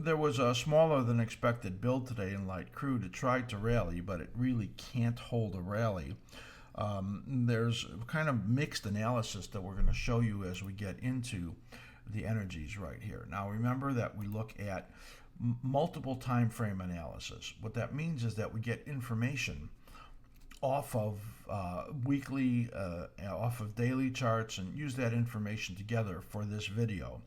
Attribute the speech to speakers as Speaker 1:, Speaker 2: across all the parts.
Speaker 1: there was a smaller than expected build today in light crude. It tried to rally, but it really can't hold a rally. There's kind of mixed analysis that we're going to show you as we get into the energies right here. Now remember that we look at multiple time frame analysis. What that means is that we get information off of weekly, off of daily charts, and use that information together for this video.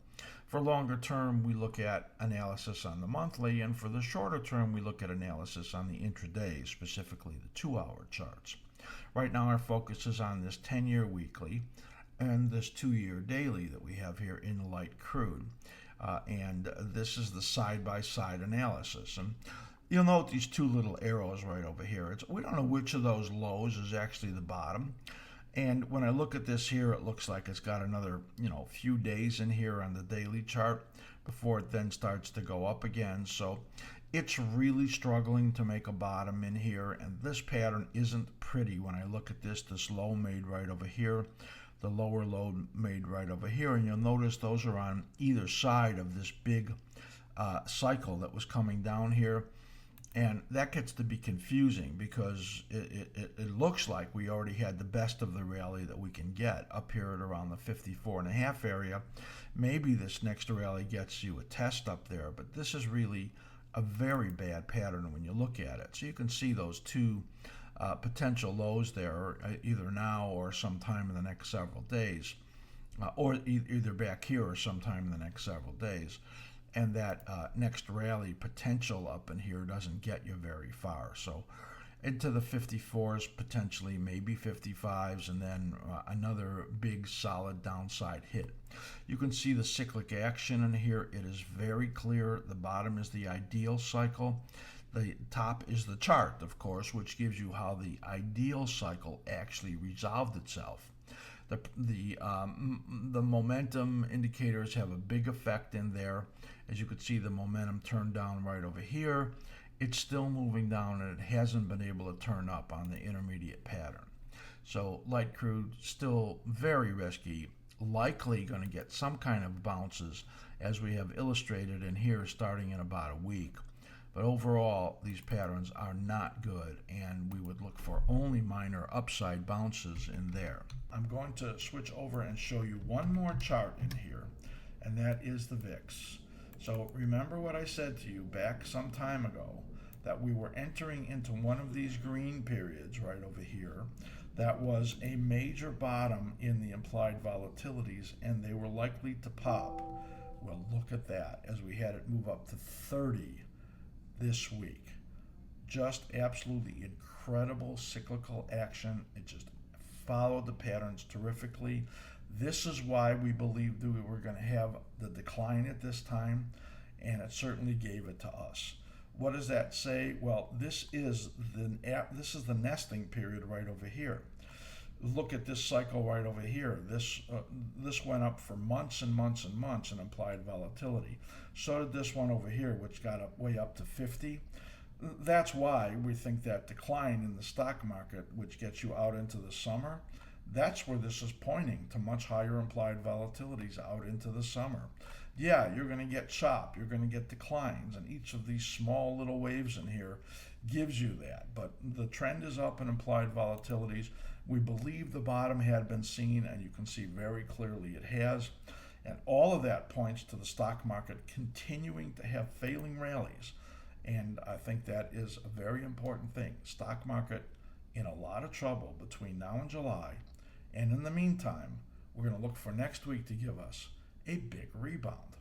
Speaker 1: For longer term, we look at analysis on the monthly, and for the shorter term, we look at analysis on the intraday, specifically the 2-hour charts. Right now, our focus is on this 10-year weekly and this 2-year daily that we have here in light crude. And this is the side-by-side analysis. And you'll note these two little arrows right over here. We don't know which of those lows is actually the bottom. And when I look at this here, it looks like it's got another, few days in here on the daily chart before it then starts to go up again. So it's really struggling to make a bottom in here. And this pattern isn't pretty when I look at this low made right over here, the lower low made right over here. And you'll notice those are on either side of this big cycle that was coming down here. And that gets to be confusing because it looks like we already had the best of the rally that we can get up here at around the 54.5 area. Maybe this next rally gets you a test up there, but this is really a very bad pattern when you look at it. So you can see those two potential lows there, either now or sometime in the next several days, or either back here or sometime in the next several days. And that next rally potential up in here doesn't get you very far. So into the 54s, potentially maybe 55s, and then another big solid downside hit. You can see the cyclic action in here. It is very clear. The bottom is the ideal cycle. The top is the chart, of course, which gives you how the ideal cycle actually resolved itself. The momentum indicators have a big effect in there. As you can see, the momentum turned down right over here. It's still moving down, and it hasn't been able to turn up on the intermediate pattern. So light crude still very risky, likely going to get some kind of bounces as we have illustrated in here starting in about a week. But overall, these patterns are not good, and we would look for only minor upside bounces in there. I'm going to switch over and show you one more chart in here, and that is the VIX. So remember what I said to you back some time ago, that we were entering into one of these green periods right over here that was a major bottom in the implied volatilities, and they were likely to pop. Well, look at that as we had it move up to 30 this week. Just absolutely incredible cyclical action. It just followed the patterns terrifically. This is why we believed that we were going to have the decline at this time, and it certainly gave it to us. What does that say? Well, this is the nesting period right over here. Look at this cycle right over here. This went up for months and months and months in implied volatility. So did this one over here, which got up way up to 50. That's why we think that decline in the stock market, which gets you out into the summer, that's where this is pointing to much higher implied volatilities out into the summer. Yeah, you're going to get chop, you're going to get declines, and each of these small little waves in here gives you that. But the trend is up in implied volatilities. We believe the bottom had been seen, and you can see very clearly it has. And all of that points to the stock market continuing to have failing rallies. And I think that is a very important thing. Stock market in a lot of trouble between now and July. And in the meantime, we're going to look for next week to give us a big rebound.